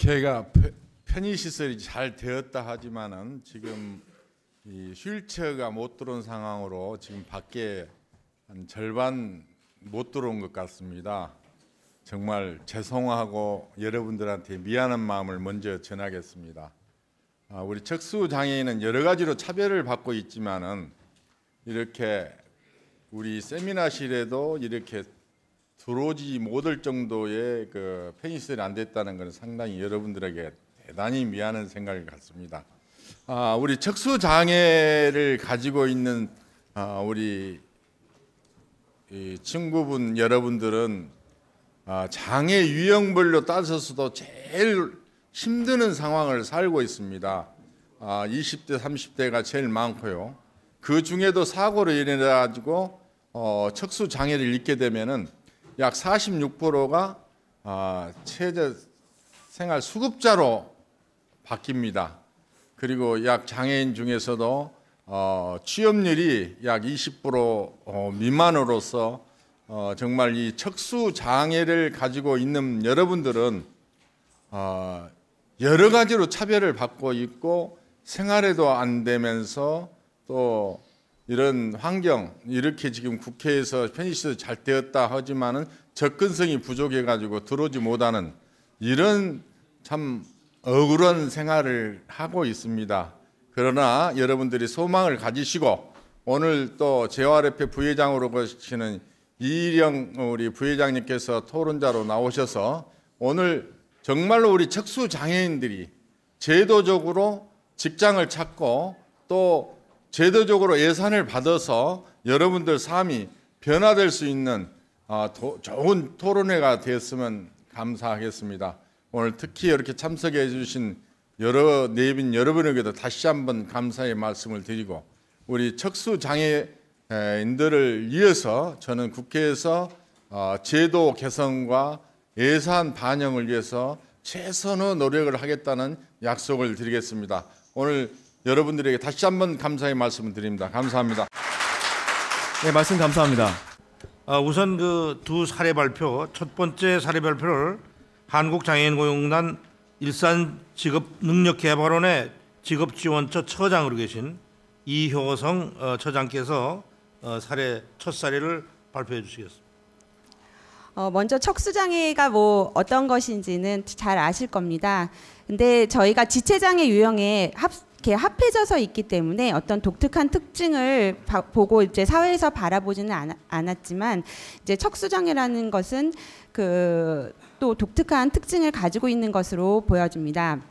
국회가 편의시설이 잘 되었다 하지만은 지금 이 휠체어가 못 들어온 상황으로 지금 밖에 한 절반 못 들어온 것 같습니다. 정말 죄송하고 여러분들한테 미안한 마음을 먼저 전하겠습니다. 우리 척수 장애인은 여러 가지로 차별을 받고 있지만은 이렇게 우리 세미나실에도 이렇게 들어오지 못할 정도의 그 편의시설이 안 됐다는 것은 상당히 여러분들에게 대단히 미안한 생각을 갖습니다. 우리 척수 장애를 가지고 있는 우리 이 친구분 여러분들은 장애 유형별로 따져서도 제일 힘드는 상황을 살고 있습니다. 20대, 30대가 제일 많고요. 그 중에도 사고로 인해 가지고 척수 장애를 입게 되면은 약 46%가 최저 생활 수급자로 바뀝니다. 그리고 약 장애인 중에서도 취업률이 약 20% 미만으로서 정말 이 척수 장애를 가지고 있는 여러분들은 여러 가지로 차별을 받고 있고 생활에도 안 되면서 또 이런 환경, 이렇게 지금 국회에서 편의시설 잘 되었다 하지만은 접근성이 부족해 가지고 들어오지 못하는 이런 참 억울한 생활을 하고 있습니다. 그러나 여러분들이 소망을 가지시고 오늘 또 재활협회 부회장으로 계시는 이일영 우리 부회장님께서 토론자로 나오셔서 오늘 정말로 우리 척수 장애인들이 제도적으로 직장을 찾고 또 제도적으로 예산을 받아서 여러분들 삶이 변화될 수 있는 좋은 토론회가 되었으면 감사하겠습니다. 오늘 특히 이렇게 참석해 주신 여러 내빈 여러분에게도 다시 한번 감사의 말씀을 드리고 우리 척수 장애인들을 위해서 저는 국회에서 제도 개선과 예산 반영을 위해서 최선의 노력을 하겠다는 약속을 드리겠습니다. 오늘 여러분들에게 다시 한번 감사의 말씀을 드립니다. 감사합니다. 네, 말씀 감사합니다. 우선 그 두 사례 발표, 첫 번째 사례 발표를 한국장애인고용단 일산직업능력개발원의 직업지원처 처장으로 계신 이효성 처장께서 첫 사례를 발표해 주시겠습니다. 먼저 척수장애가 어떤 것인지는 잘 아실 겁니다. 근데 저희가 지체장애 유형에 이렇게 합해져서 있기 때문에 어떤 독특한 특징을 보고 이제 사회에서 바라보지는 않았지만 이제 척수장애라는 것은 또 독특한 특징을 가지고 있는 것으로 보여집니다.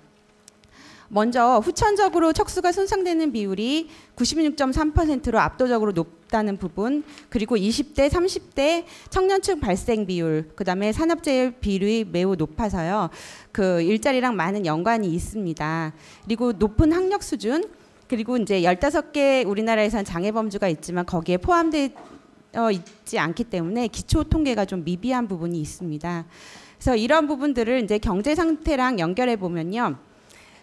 먼저 후천적으로 척수가 손상되는 비율이 96.3%로 압도적으로 높다는 부분, 그리고 20대, 30대 청년층 발생 비율, 그다음에 산업재해 비율이 매우 높아서요. 그 일자리랑 많은 연관이 있습니다. 그리고 높은 학력 수준, 그리고 이제 15개 우리나라에선 장애 범주가 있지만 거기에 포함되어 있지 않기 때문에 기초 통계가 좀 미비한 부분이 있습니다. 그래서 이런 부분들을 이제 경제 상태랑 연결해 보면요.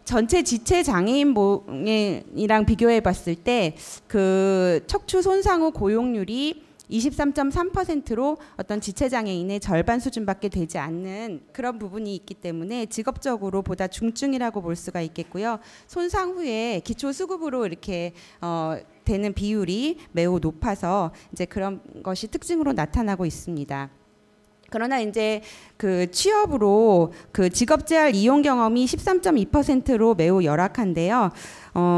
전체 지체 장애인이랑 비교해 봤을 때 그 척추 손상 후 고용률이 23.3%로 어떤 지체 장애인의 절반 수준밖에 되지 않는 그런 부분이 있기 때문에 직업적으로 보다 중증이라고 볼 수가 있겠고요. 손상 후에 기초 수급으로 이렇게 되는 비율이 매우 높아서 이제 그런 것이 특징으로 나타나고 있습니다. 그러나 이제 그 취업으로 그 직업재활 이용 경험이 13.2%로 매우 열악한데요.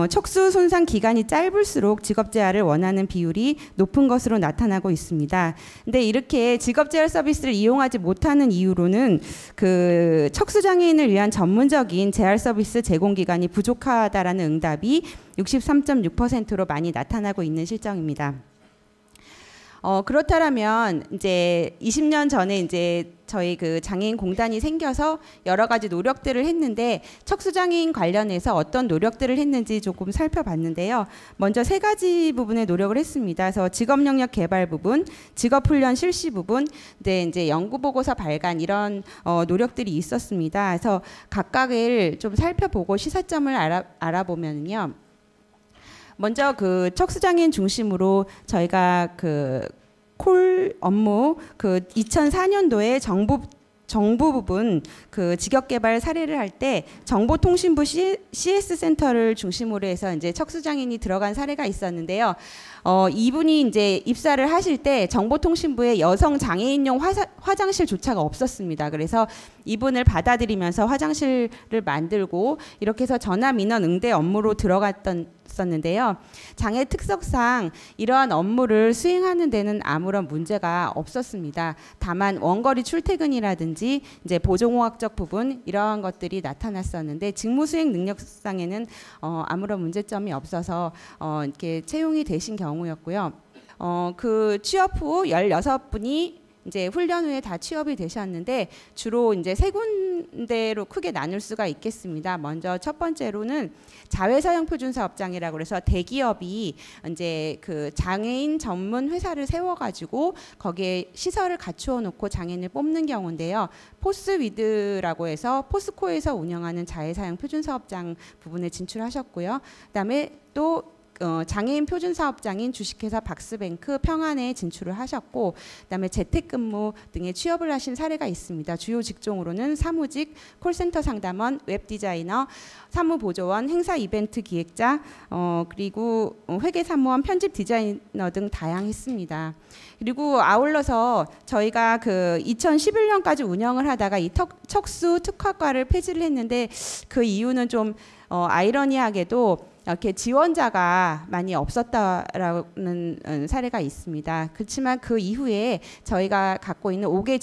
척수 손상 기간이 짧을수록 직업재활을 원하는 비율이 높은 것으로 나타나고 있습니다. 근데 이렇게 직업재활 서비스를 이용하지 못하는 이유로는 그 척수장애인을 위한 전문적인 재활 서비스 제공 기간이 부족하다라는 응답이 63.6%로 많이 나타나고 있는 실정입니다. 그렇다면 이제 20년 전에 이제 저희 그 장애인 공단이 생겨서 여러 가지 노력들을 했는데 척수장애인 관련해서 어떤 노력들을 했는지 조금 살펴봤는데요. 먼저 3가지 부분에 노력을 했습니다. 그래서 직업 영역 개발 부분, 직업 훈련 실시 부분, 이제 연구 보고서 발간 이런 노력들이 있었습니다. 그래서 각각을 좀 살펴보고 시사점을 알아보면요. 먼저 그 척수장애인 중심으로 저희가 그 콜 업무 그 2004년도에 정부 정부 부분 그 직업 개발 사례를 할 때 정보통신부 CS 센터를 중심으로 해서 이제 척수장애인이 들어간 사례가 있었는데요. 이분이 이제 입사를 하실 때 정보통신부에 여성 장애인용 화장실조차가 없었습니다. 그래서 이분을 받아들이면서 화장실을 만들고 이렇게 해서 전화 민원 응대 업무로 들어갔었는데요. 장애 특성상 이러한 업무를 수행하는 데는 아무런 문제가 없었습니다. 다만 원거리 출퇴근이라든지 이제 보조공학적 부분 이러한 것들이 나타났었는데 직무 수행 능력상에는 아무런 문제점이 없어서 이렇게 채용이 되신 경우였고요. 그 취업 후 16분이 이제 훈련 후에 다 취업이 되셨는데 주로 이제 세 군데로 크게 나눌 수가 있겠습니다. 먼저 첫 번째로는 자회사형 표준 사업장이라고 해서 대기업이 이제 그 장애인 전문 회사를 세워가지고 거기에 시설을 갖추어 놓고 장애인을 뽑는 경우인데요. 포스위드라고 해서 포스코에서 운영하는 자회사형 표준 사업장 부분에 진출하셨고요. 그다음에 또 장애인 표준 사업장인 주식회사 박스뱅크 평안에 진출을 하셨고, 그다음에 재택근무 등의 취업을 하신 사례가 있습니다. 주요 직종으로는 사무직, 콜센터 상담원, 웹디자이너, 사무보조원, 행사 이벤트 기획자, 그리고 회계사무원, 편집 디자이너 등 다양했습니다. 그리고 아울러서 저희가 그 2011년까지 운영을 하다가 이 척수 특화과를 폐지를 했는데 그 이유는 좀 아이러니하게도 이렇게 지원자가 많이 없었다라는 사례가 있습니다. 그렇지만 그 이후에 저희가 갖고 있는 5개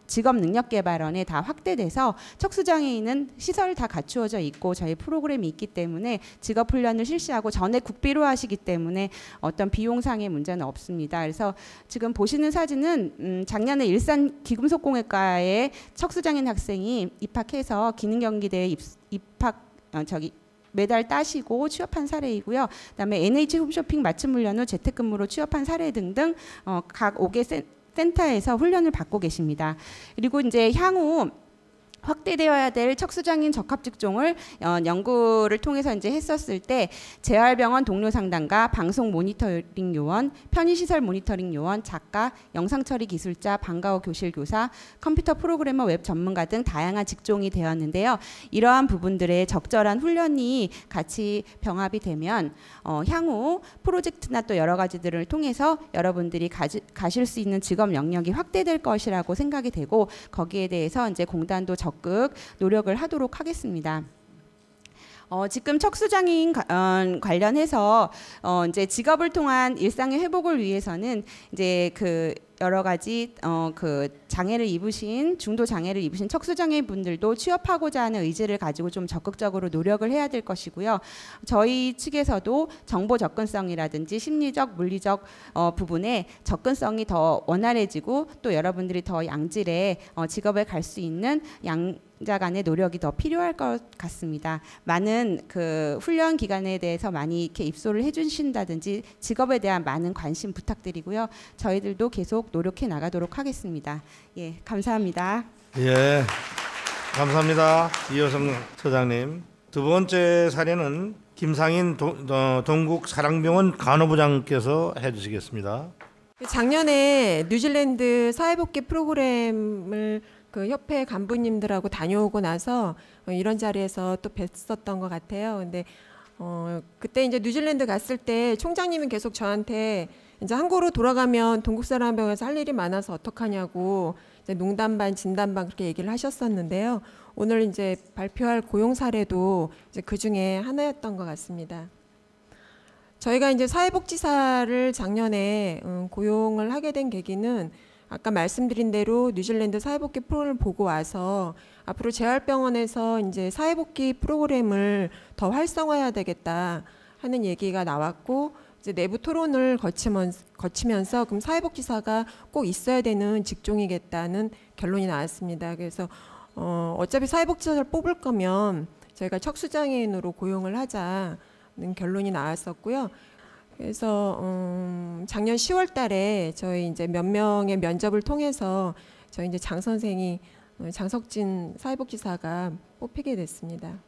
직업능력개발원에 다 확대돼서 척수장애인은 시설을 다 갖추어져 있고 저희 프로그램이 있기 때문에 직업훈련을 실시하고 전액 국비로 하시기 때문에 어떤 비용상의 문제는 없습니다. 그래서 지금 보시는 사진은 작년에 일산 기금속공예과에 척수장애인 학생이 입학해서 기능경기대에 메달 따시고 취업한 사례이고요. 그다음에 NH 홈쇼핑 맞춤 훈련 후 재택근무로 취업한 사례 등등 각 5개 센터에서 훈련을 받고 계십니다. 그리고 이제 향후 확대되어야 될 척수장애인 적합직종을 연구를 통해서 이제 했었을 때 재활병원 동료 상담가, 방송 모니터링 요원, 편의시설 모니터링 요원, 작가, 영상처리 기술자, 방과후 교실 교사, 컴퓨터 프로그래머, 웹 전문가 등 다양한 직종이 되었는데요. 이러한 부분들의 적절한 훈련이 같이 병합이 되면 향후 프로젝트나 또 여러 가지들을 통해서 여러분들이 가실 수 있는 직업 영역이 확대될 것이라고 생각이 되고 거기에 대해서 이제 공단도 적극 노력을 하도록 하겠습니다. 지금 척수장애인 관련해서 이제 직업을 통한 일상의 회복을 위해서는 이제 그 여러 가지 그 장애를 입으신 중도 장애를 입으신 척수장애인 분들도 취업하고자 하는 의지를 가지고 좀 적극적으로 노력을 해야 될 것이고요. 저희 측에서도 정보 접근성이라든지 심리적, 물리적 부분에 접근성이 더 원활해지고 또 여러분들이 더 양질의 직업에 갈 수 있는 자 간의 노력이 더 필요할 것 같습니다. 많은 그 훈련 기간에 대해서 많이 이렇게 입소를 해주신다든지 직업에 대한 많은 관심 부탁드리고요. 저희들도 계속 노력해 나가도록 하겠습니다. 예, 감사합니다. 예, 감사합니다. 이효성 처장님. 두 번째 사례는 김상인 동국사랑병원 간호부장께서 해주시겠습니다. 작년에 뉴질랜드 사회복귀 프로그램을 그 협회 간부님들하고 다녀오고 나서 이런 자리에서 또 뵀었던 것 같아요. 근데 그때 이제 뉴질랜드 갔을 때 총장님은 계속 저한테 이제 한국으로 돌아가면 동국사랑병원에서 할 일이 많아서 어떡하냐고 이제 농담 반 진담 반 그렇게 얘기를 하셨었는데요. 오늘 이제 발표할 고용 사례도 이제 그 중에 하나였던 것 같습니다. 저희가 이제 사회복지사를 작년에 고용을 하게 된 계기는 아까 말씀드린 대로 뉴질랜드 사회복귀 프로그램을 보고 와서 앞으로 재활병원에서 이제 사회복귀 프로그램을 더 활성화해야 되겠다 하는 얘기가 나왔고 이제 내부 토론을 거치면서 그럼 사회복지사가 꼭 있어야 되는 직종이겠다는 결론이 나왔습니다. 그래서 어차피 사회복지사를 뽑을 거면 저희가 척수장애인으로 고용을 하자는 결론이 나왔었고요. 그래서 작년 10월 달에 저희 이제 몇 명의 면접을 통해서 저희 이제 장 선생이 장석진 사회복지사가 뽑히게 됐습니다.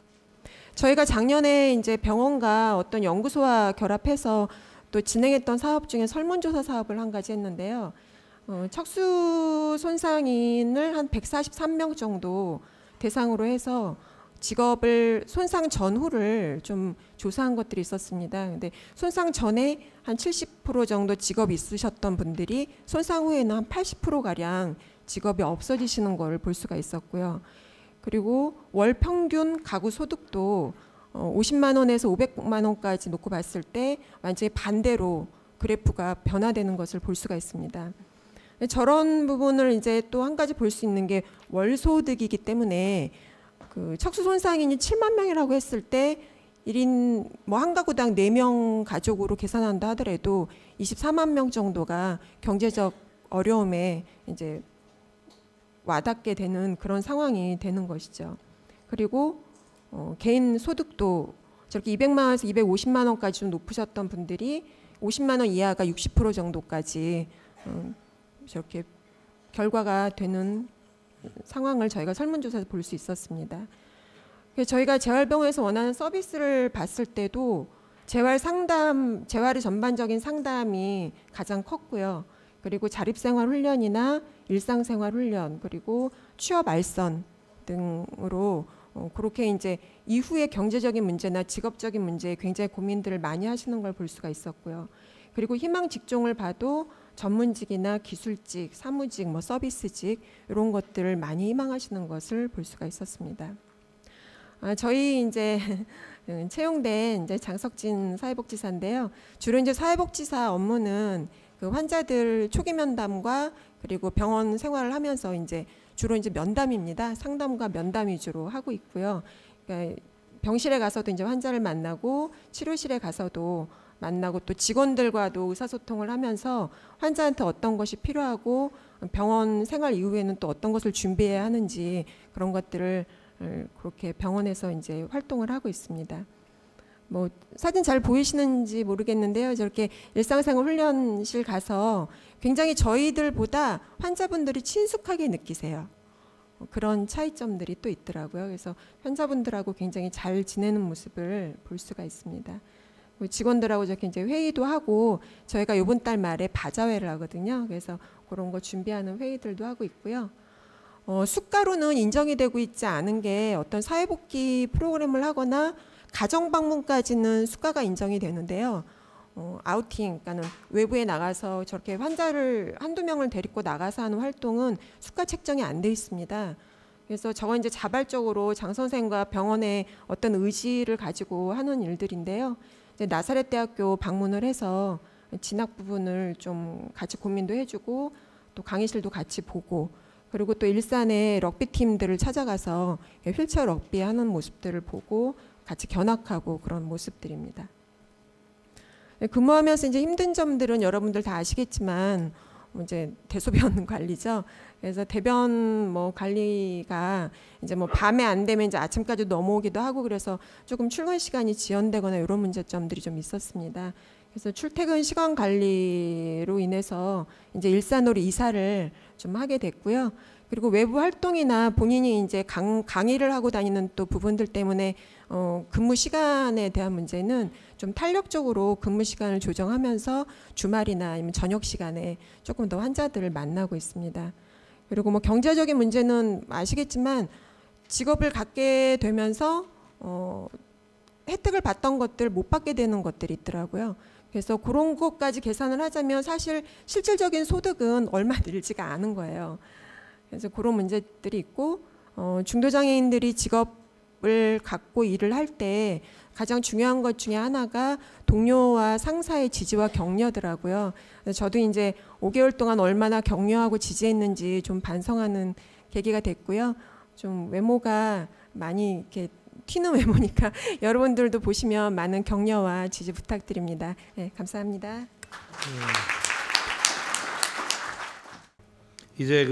저희가 작년에 이제 병원과 어떤 연구소와 결합해서 또 진행했던 사업 중에 설문조사 사업을 한 가지 했는데요. 척수 손상인을 한 143명 정도 대상으로 해서 직업을 손상 전후를 좀 조사한 것들이 있었습니다. 근데 손상 전에 한 70% 정도 직업이 있으셨던 분들이 손상 후에는 한 80% 가량 직업이 없어지시는 걸 볼 수가 있었고요. 그리고 월 평균 가구 소득도 50만 원에서 500만 원까지 놓고 봤을 때 완전히 반대로 그래프가 변화되는 것을 볼 수가 있습니다. 저런 부분을 이제 또 한 가지 볼 수 있는 게 월소득이기 때문에 그 척수 손상인이 7만 명이라고 했을 때 1인 뭐 한 가구당 4명 가족으로 계산한다 하더라도 24만 명 정도가 경제적 어려움에 이제 와닿게 되는 그런 상황이 되는 것이죠. 그리고 개인 소득도 저렇게 200만 원에서 250만 원까지 좀 높으셨던 분들이 50만 원 이하가 60% 정도까지 저렇게 결과가 되는 상황을 저희가 설문조사에서 볼 수 있었습니다. 그래서 저희가 재활병원에서 원하는 서비스를 봤을 때도 재활 상담, 재활의 전반적인 상담이 가장 컸고요. 그리고 자립생활 훈련이나 일상생활 훈련, 그리고 취업 알선 등으로 그렇게 이제 이후의 경제적인 문제나 직업적인 문제에 굉장히 고민들을 많이 하시는 걸 볼 수가 있었고요. 그리고 희망 직종을 봐도 전문직이나 기술직, 사무직, 뭐 서비스직 이런 것들을 많이 희망하시는 것을 볼 수가 있었습니다. 저희 이제 채용된 이제 장석진 사회복지사인데요. 주로 이제 사회복지사 업무는 그 환자들 초기 면담과 그리고 병원 생활을 하면서 이제 주로 이제 면담입니다. 상담과 면담 위주로 하고 있고요. 그러니까 병실에 가서도 이제 환자를 만나고 치료실에 가서도 만나고 또 직원들과도 의사소통을 하면서 환자한테 어떤 것이 필요하고 병원 생활 이후에는 또 어떤 것을 준비해야 하는지 그런 것들을 그렇게 병원에서 이제 활동을 하고 있습니다. 뭐 사진 잘 보이시는지 모르겠는데요. 저렇게 일상생활 훈련실 가서 굉장히 저희들보다 환자분들이 친숙하게 느끼세요. 그런 차이점들이 또 있더라고요. 그래서 환자분들하고 굉장히 잘 지내는 모습을 볼 수가 있습니다. 직원들하고 저렇게 이제 회의도 하고 저희가 이번 달 말에 바자회를 하거든요. 그래서 그런 거 준비하는 회의들도 하고 있고요. 수가로는 인정이 되고 있지 않은 게 어떤 사회복귀 프로그램을 하거나 가정 방문까지는 수가가 인정이 되는데요. 아우팅, 그러니까는 외부에 나가서 저렇게 환자를 한두 명을 데리고 나가서 하는 활동은 수가 책정이 안 돼 있습니다. 그래서 저건 이제 자발적으로 장 선생과 병원의 어떤 의지를 가지고 하는 일들인데요. 이제 나사렛대학교 방문을 해서 진학 부분을 좀 같이 고민도 해주고 또 강의실도 같이 보고 그리고 또 일산의 럭비 팀들을 찾아가서 휠체어 럭비 하는 모습들을 보고 같이 견학하고 그런 모습들입니다. 근무하면서 이제 힘든 점들은 여러분들 다 아시겠지만 이제 대소변 관리죠. 그래서 대변 뭐 관리가 이제 뭐 밤에 안 되면 이제 아침까지 넘어오기도 하고 그래서 조금 출근 시간이 지연되거나 이런 문제점들이 좀 있었습니다. 그래서 출퇴근 시간 관리로 인해서 이제 일산으로 이사를 좀 하게 됐고요. 그리고 외부 활동이나 본인이 이제 강의를 하고 다니는 또 부분들 때문에 근무 시간에 대한 문제는 좀 탄력적으로 근무 시간을 조정하면서 주말이나 아니면 저녁 시간에 조금 더 환자들을 만나고 있습니다. 그리고 뭐 경제적인 문제는 아시겠지만 직업을 갖게 되면서 혜택을 받던 것들 못 받게 되는 것들이 있더라고요. 그래서 그런 것까지 계산을 하자면 사실 실질적인 소득은 얼마 늘지가 않은 거예요. 그래서 그런 문제들이 있고 중도장애인들이 직업을 갖고 일을 할 때 가장 중요한 것 중에 하나가 동료와 상사의 지지와 격려더라고요. 저도 이제 5개월 동안 얼마나 격려하고 지지했는지 좀 반성하는 계기가 됐고요. 좀 외모가 많이 이렇게 튀는 외모니까 여러분들도 보시면 많은 격려와 지지 부탁드립니다. 네, 감사합니다. 이제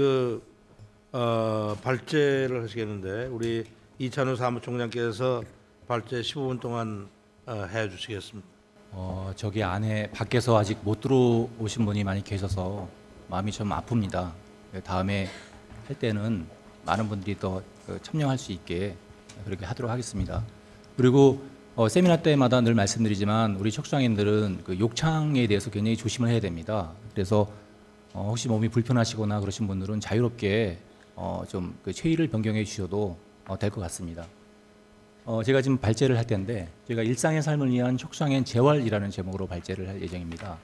발제를 하시겠는데 우리 이찬우 사무총장께서 발제 15분 동안 해주시겠습니다. 저기 안에 밖에서 아직 못 들어오신 분이 많이 계셔서 마음이 좀 아픕니다. 다음에 할 때는 많은 분들이 더 참여할 수 있게 그렇게 하도록 하겠습니다. 그리고 세미나 때마다 늘 말씀드리지만 우리 척수장애인들은 그 욕창에 대해서 굉장히 조심을 해야 됩니다. 그래서 혹시 몸이 불편하시거나 그러신 분들은 자유롭게 좀 그 체위를 변경해 주셔도 될 것 같습니다. 제가 지금 발제를 할 텐데 제가 일상의 삶을 위한 촉수장애인 재활이라는 제목으로 발제를 할 예정입니다.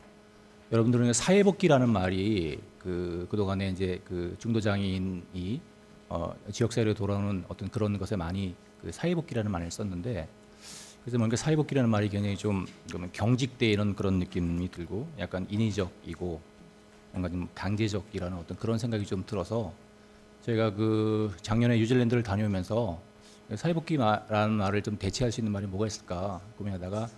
여러분들은 사회복귀라는 말이 그동안에 이제 그 중도장애인이 지역사회로 돌아오는 어떤 그런 것에 많이 그 사회복귀라는 말을 썼는데 그래서 뭔가 사회복귀라는 말이 굉장히 좀 경직되는 그런 느낌이 들고 약간 인위적이고 뭔가 좀 강제적이라는 어떤 그런 생각이 좀 들어서 제가 그 작년에 뉴질랜드를 다녀오면서 사회복귀라는 말을 좀 대체할 수 있는 말이 뭐가 있을까 고민하다가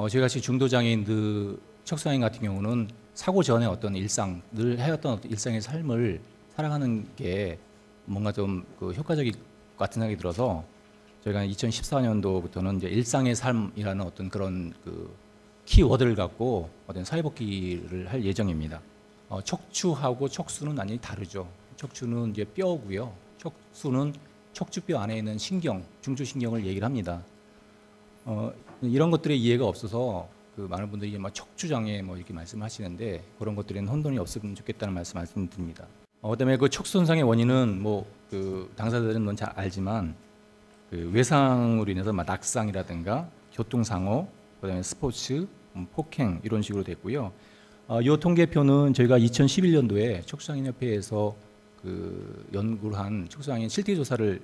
제가 지금 중도장애인들 척수장애인 같은 경우는 사고 전에 어떤 일상 늘 해왔던 어떤 일상의 삶을 살아가는 게 뭔가 좀 그 효과적일 것 같은 생각이 들어서 저희가 2014년도부터는 이제 일상의 삶이라는 어떤 그런 그 키워드를 갖고 어떤 사회복귀를 할 예정입니다. 척추하고 척수는 완전히 다르죠. 척추는 이제 뼈고요. 척수는 척추뼈 안에 있는 신경, 중추신경을 얘기를 합니다. 이런 것들의 이해가 없어서 그 많은 분들이 막 척추장애 뭐 이렇게 말씀하시는데 그런 것들에는 혼돈이 없으면 좋겠다는 말씀드립니다. 그다음에 그 척수 손상의 원인은 뭐 그 당사자들은 잘 알지만 그 외상으로 인해서 막 낙상이라든가 교통사고, 그다음에 스포츠, 폭행 이런 식으로 됐고요. 이 통계표는 저희가 2011년도에 척수장애인협회에서 그 연구를 한 척수장애인 실태조사를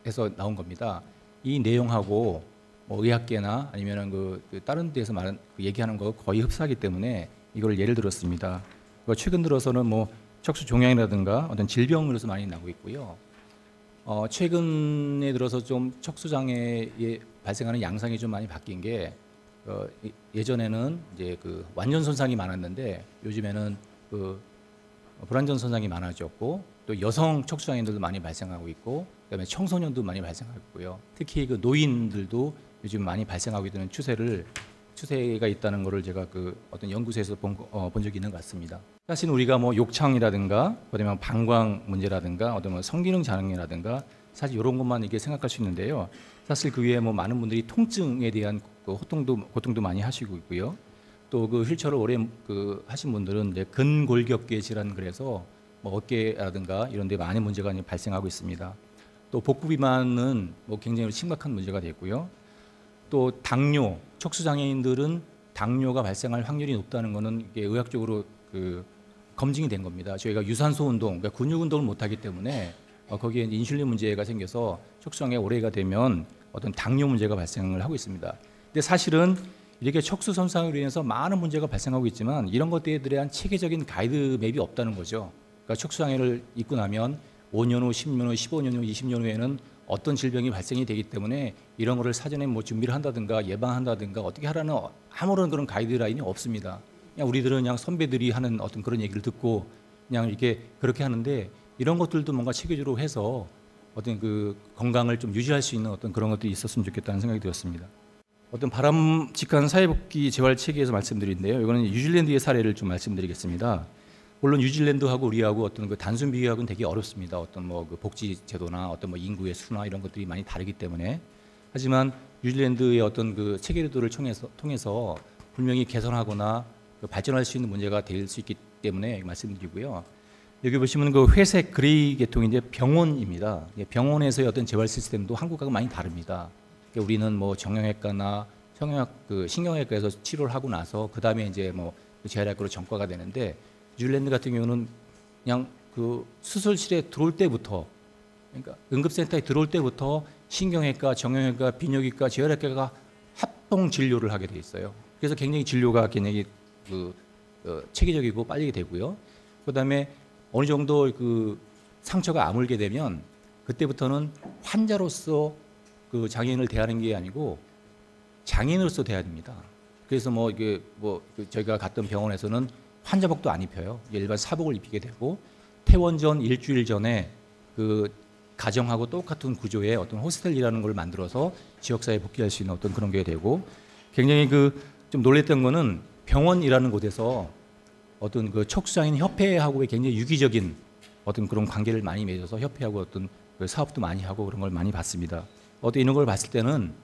해서 나온 겁니다. 이 내용하고 뭐 의학계나 아니면은 그 다른 데서 말한 얘기하는 거 거의 흡사하기 때문에 이걸 예를 들었습니다. 최근 들어서는 뭐 척수 종양이라든가 어떤 질병으로서 많이 나오고 있고요. 최근에 들어서 좀 척수 장애에 발생하는 양상이 좀 많이 바뀐 게 예전에는 이제 그 완전 손상이 많았는데 요즘에는 그 불완전 손상이 많아졌고 또 여성 척수 장애인들도 많이 발생하고 있고 그다음에 청소년도 많이 발생하고 있고요. 특히 그 노인들도 요즘 많이 발생하고 있는 추세가 있다는 것을 제가 그 어떤 연구소에서 본 적이 있는 것 같습니다. 사실 우리가 뭐 욕창이라든가 그다음에 방광 문제라든가 어떤 뭐 성기능 장애라든가 사실 이런 것만 이렇게 생각할 수 있는데요. 사실 그 위에 뭐 많은 분들이 통증에 대한 그 고통도 많이 하시고 있고요. 또 그 휠체어를 오래 그 하신 분들은 이제 근골격계 질환 그래서 뭐 어깨라든가 이런 데 많은 문제가 발생하고 있습니다. 또 복부 비만은 뭐 굉장히 심각한 문제가 됐고요. 또 당뇨, 척수 장애인들은 당뇨가 발생할 확률이 높다는 것은 이게 의학적으로 그 검증이 된 겁니다. 저희가 유산소 운동, 그러니까 근육 운동을 못 하기 때문에 거기에 인슐린 문제가 생겨서 척수 장애 오래가 되면 어떤 당뇨 문제가 발생을 하고 있습니다. 근데 사실은 이렇게 척수 손상으로 인해서 많은 문제가 발생하고 있지만 이런 것들에 대한 체계적인 가이드맵이 없다는 거죠. 그러니까 척수 장애를 입고 나면 5년 후, 10년 후, 15년 후, 20년 후에는 어떤 질병이 발생이 되기 때문에 이런 거를 사전에 뭐 준비를 한다든가 예방한다든가 어떻게 하라는 아무런 그런 가이드라인이 없습니다. 그냥 우리들은 그냥 선배들이 하는 어떤 그런 얘기를 듣고 그냥 이렇게 그렇게 하는데 이런 것들도 뭔가 체계적으로 해서 어떤 그 건강을 좀 유지할 수 있는 어떤 그런 것들이 있었으면 좋겠다는 생각이 들었습니다. 어떤 바람직한 사회복귀 재활 체계에서 말씀드린데요. 이거는 뉴질랜드의 사례를 좀 말씀드리겠습니다. 물론 뉴질랜드하고 우리하고 어떤 그 단순 비교하고는 되게 어렵습니다. 어떤 뭐 그 복지 제도나 어떤 뭐 인구의 수나 이런 것들이 많이 다르기 때문에 하지만 뉴질랜드의 어떤 그 체계도를 통해서 분명히 개선하거나 그 발전할 수 있는 문제가 될 수 있기 때문에 말씀드리고요. 여기 보시면 그 회색 그레이 계통이 이제 병원입니다. 병원에서의 어떤 재활 시스템도 한국하고 많이 다릅니다. 우리는 뭐 정형외과나 신경외과에서 치료를 하고 나서 그 다음에 이제 뭐 재활학으로 전과가 되는데 뉴질랜드 같은 경우는 그냥 그 수술실에 들어올 때부터 그러니까 응급센터에 들어올 때부터 신경외과, 정형외과, 비뇨기과, 재활학과가 합동 진료를 하게 돼 있어요. 그래서 굉장히 진료가 굉장히 체계적이고 빨리 되고요. 그다음에 어느 정도 그 상처가 아물게 되면 그때부터는 환자로서 그 장애인을 대하는 게 아니고 장애인으로서 대해야 됩니다. 그래서 뭐 이게 뭐 저희가 갔던 병원에서는 환자복도 안 입혀요. 일반 사복을 입히게 되고 퇴원 전 일주일 전에 그 가정하고 똑같은 구조의 어떤 호스텔이라는 걸 만들어서 지역사회에 복귀할 수 있는 어떤 그런 게 되고 굉장히 그 좀 놀랬던 거는 병원이라는 곳에서 어떤 그 척수장애인 협회하고의 굉장히 유기적인 어떤 그런 관계를 많이 맺어서 협회하고 어떤 그 사업도 많이 하고 그런 걸 많이 봤습니다. 어떤 이런 걸 봤을 때는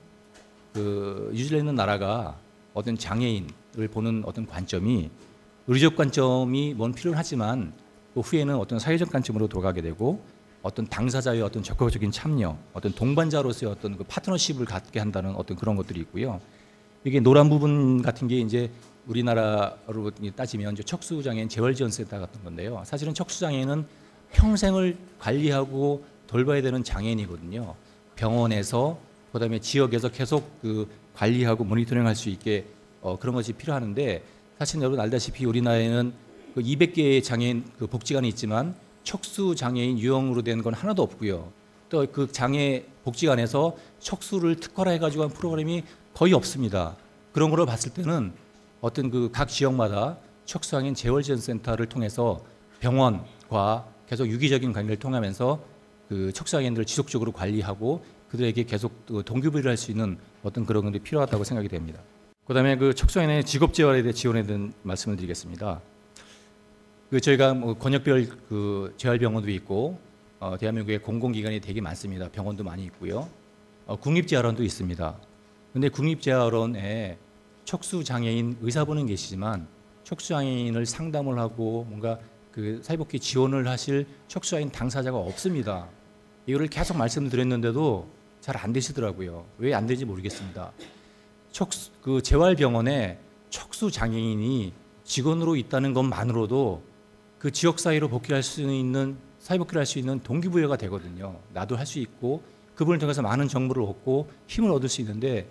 그 뉴질랜드 나라가 어떤 장애인을 보는 어떤 관점이 의료적 관점이 뭔 필요하지만 그 후에는 어떤 사회적 관점으로 돌아가게 되고 어떤 당사자의 어떤 적극적인 참여, 어떤 동반자로서의 어떤 그 파트너십을 갖게 한다는 어떤 그런 것들이 있고요. 이게 노란 부분 같은 게 이제 우리나라로 따지면 이제 척수장애인 재활지원센터 같은 건데요. 사실은 척수장애인은 평생을 관리하고 돌봐야 되는 장애인이거든요. 병원에서 그다음에 지역에서 계속 그 관리하고 모니터링할 수 있게 그런 것이 필요하는데 사실 여러분 알다시피 우리나라에는 그 200개의 장애인 그 복지관이 있지만 척수 장애인 유형으로 된 건 하나도 없고요. 또 그 장애 복지관에서 척수를 특화해 가지고 한 프로그램이 거의 없습니다. 그런 걸 봤을 때는 어떤 그 각 지역마다 척수장애인 재활지원센터를 통해서 병원과 계속 유기적인 관계를 통하면서 그 척수장애인들을 지속적으로 관리하고 그들에게 계속 동기부여를 할 수 있는 어떤 그런 것들이 필요하다고 생각이 됩니다. 그다음에 그 척수장애인의 직업재활에 대해 지원에 대한 말씀을 드리겠습니다. 그 저희가 뭐 권역별 그 재활병원도 있고 대한민국에 공공기관이 되게 많습니다. 병원도 많이 있고요. 국립재활원도 있습니다. 그런데 국립재활원에 척수장애인 의사분은 계시지만 척수장애인을 상담을 하고 뭔가 그 사회복귀 지원을 하실 척수장애인 당사자가 없습니다. 이거를 계속 말씀을 드렸는데도 잘 안 되시더라고요. 왜 안 되는지 모르겠습니다. 그 재활병원에 척수장애인이 직원으로 있다는 것만으로도 그 지역사회로 복귀할 수 있는 사회복귀를 할 수 있는 동기부여가 되거든요. 나도 할 수 있고 그분을 통해서 많은 정보를 얻고 힘을 얻을 수 있는데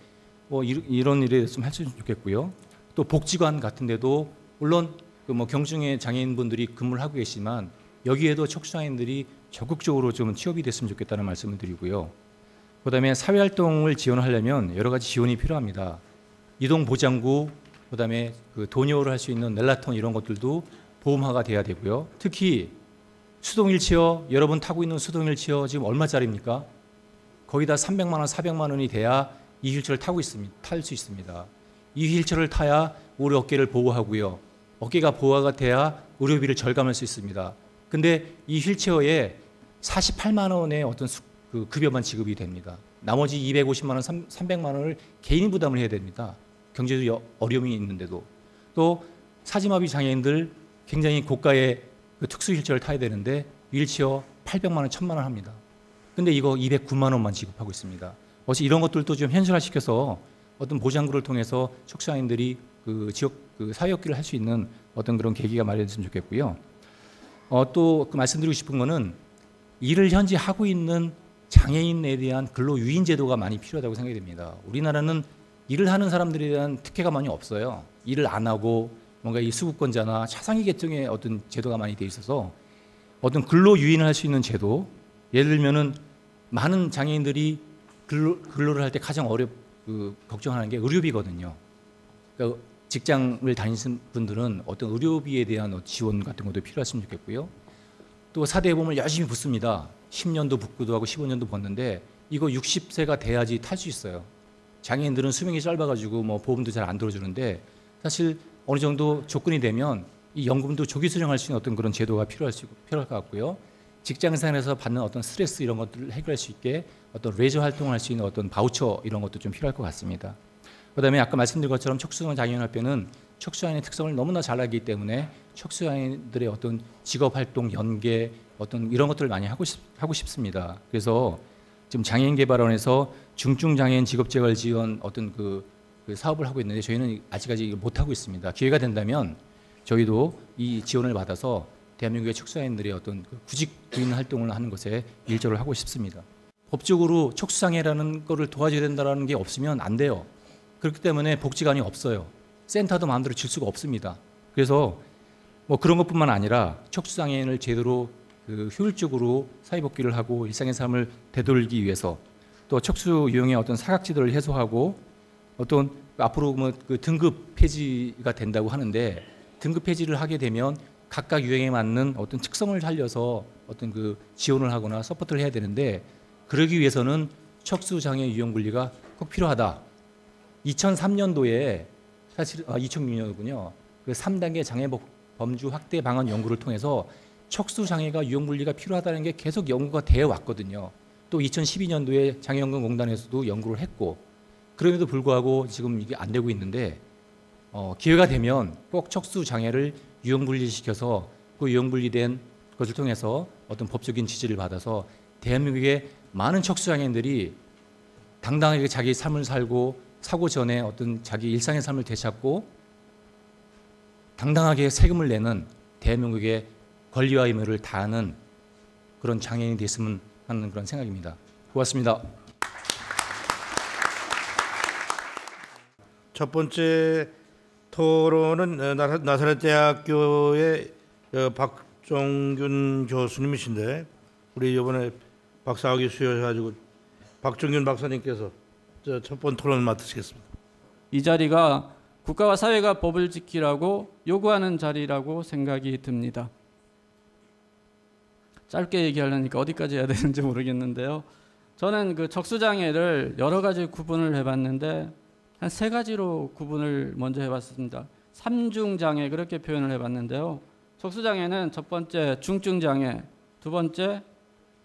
뭐 이런 일에 좀 했으면 좋겠고요. 또 복지관 같은 데도 물론 그 뭐 경중의 장애인분들이 근무를 하고 계시지만 여기에도 척수장애인들이 적극적으로 좀 취업이 됐으면 좋겠다는 말씀을 드리고요. 그다음에 사회활동을 지원하려면 여러 가지 지원이 필요합니다. 이동보장구, 그다음에 그 도뇨를 할 수 있는 넬라톤 이런 것들도 보험화가 돼야 되고요. 특히 수동 휠체어, 여러분 타고 있는 수동 휠체어 지금 얼마짜리입니까? 거의 다 300만 원, 400만 원이 돼야 이 휠체어를 탈 수 있습니다. 이 휠체어를 타야 우리 어깨를 보호하고요. 어깨가 보호가 돼야 의료비를 절감할 수 있습니다. 근데 이 휠체어에 48만 원의 어떤 그 급여만 지급이 됩니다. 나머지 250만 원, 300만 원을 개인 부담을 해야 됩니다. 경제적 어려움이 있는데도. 또 사지마비 장애인들 굉장히 고가의 그 특수 휠체어를 타야 되는데 휠체어 800만 원, 1000만 원 합니다. 근데 이거 209만 원만 지급하고 있습니다. 어찌 이런 것들도 좀 현실화시켜서 어떤 보장구를 통해서 척수장애인들이 그 지역 그 사회복귀를 할 수 있는 어떤 그런 계기가 마련됐으면 좋겠고요. 또 그 말씀드리고 싶은 거는 일을 현재 하고 있는 장애인에 대한 근로 유인 제도가 많이 필요하다고 생각이 됩니다. 우리나라는 일을 하는 사람들에 대한 특혜가 많이 없어요. 일을 안 하고 뭔가 이 수급권자나 차상위 계층의 어떤 제도가 많이 돼 있어서 어떤 근로 유인을 할 수 있는 제도, 예를 들면은 많은 장애인들이 근로를 할 때 가장 걱정하는 게 의료비거든요. 그러니까 직장을 다니시는 분들은 어떤 의료비에 대한 지원 같은 것도 필요했으면 좋겠고요. 또 4대 보험을 열심히 붙습니다. 10년도 붙기도 하고 15년도 붙는데 이거 60세가 돼야지 탈 수 있어요. 장애인들은 수명이 짧아가지고 뭐 보험도 잘 안 들어주는데 사실 어느 정도 조건이 되면 이 연금도 조기 수령할 수 있는 어떤 그런 제도가 필요할 것 같고요. 직장생활에서 받는 어떤 스트레스 이런 것들을 해결할 수 있게 어떤 레저 활동을 할 수 있는 어떤 바우처 이런 것도 좀 필요할 것 같습니다. 그다음에 아까 말씀드린 것처럼 척수장애인협회는 척수장애인의 특성을 너무나 잘 알기 때문에 척수장애인들의 어떤 직업활동 연계 어떤 이런 것들을 많이 하고 싶습니다. 그래서 지금 장애인개발원에서 중증장애인 직업재활 지원 어떤 그 사업을 하고 있는데 저희는 아직까지 못 하고 있습니다. 기회가 된다면 저희도 이 지원을 받아서 대한민국의 척수장애인들의 어떤 구직 부인 활동을 하는 것에 일조를 하고 싶습니다. 법적으로 척수장애라는 거를 도와줘야 된다는 게 없으면 안 돼요. 그렇기 때문에 복지관이 없어요. 센터도 마음대로 질 수가 없습니다. 그래서 뭐 그런 것뿐만 아니라 척수장애인을 제대로 효율적으로 사회복귀를 하고 일상의 삶을 되돌리기 위해서 또 척수 유형의 어떤 사각지대를 해소하고 어떤 앞으로 뭐 그 등급 폐지가 된다고 하는데 등급 폐지를 하게 되면 각각 유형에 맞는 어떤 특성을 살려서 어떤 그 지원을 하거나 서포트를 해야 되는데 그러기 위해서는 척수장애 유형 분리가 꼭 필요하다. 2003년도에 사실 2006년이군요. 그 3단계 장애 범주 확대 방안 연구를 통해서 척수장애가 유형 분리가 필요하다는 게 계속 연구가 되어 왔거든요. 또 2012년도에 장애연금공단에서도 연구를 했고 그럼에도 불구하고 지금 이게 안 되고 있는데 기회가 되면 꼭 척수장애를 유형분리시켜서 그 유형분리된 것을 통해서 어떤 법적인 지지를 받아서 대한민국의 많은 척수장애인들이 당당하게 자기 삶을 살고 사고 전에 어떤 자기 일상의 삶을 되찾고 당당하게 세금을 내는 대한민국의 권리와 의무를 다하는 그런 장애인이 됐으면 하는 그런 생각입니다. 고맙습니다. 첫 번째 토론은 나사렛대학교의 박종균 교수님이신데 우리 이번에 박사학위 수여해가지고 박종균 박사님께서 첫 번째 토론을 맡으시겠습니다. 이 자리가 국가와 사회가 법을 지키라고 요구하는 자리라고 생각이 듭니다. 짧게 얘기하려니까 어디까지 해야 되는지 모르겠는데요. 저는 그 척수장애를 여러 가지 구분을 해봤는데 한 세 가지로 구분을 먼저 해봤습니다. 삼중장애 그렇게 표현을 해봤는데요. 척수장애는 첫 번째 중증장애, 두 번째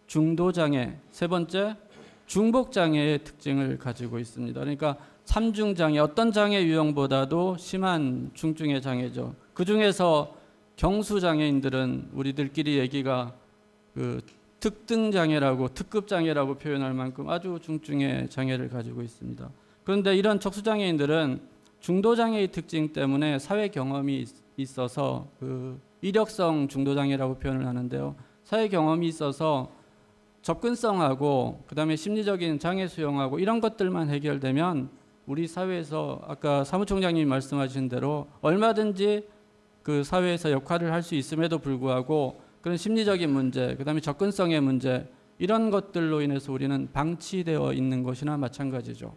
중도장애, 세 번째 중복장애의 특징을 가지고 있습니다. 그러니까 삼중장애, 어떤 장애 유형보다도 심한 중증의 장애죠. 그 중에서 경수장애인들은 우리들끼리 얘기가 그 특등장애라고 특급장애라고 표현할 만큼 아주 중증의 장애를 가지고 있습니다. 그런데 이런 척수장애인들은 중도장애의 특징 때문에 사회 경험이 있어서 그 이력성 중도장애라고 표현을 하는데요. 사회 경험이 있어서 접근성하고 그다음에 심리적인 장애 수용하고 이런 것들만 해결되면 우리 사회에서 아까 사무총장님이 말씀하신 대로 얼마든지 그 사회에서 역할을 할 수 있음에도 불구하고 그런 심리적인 문제, 그다음에 접근성의 문제 이런 것들로 인해서 우리는 방치되어 있는 것이나 마찬가지죠.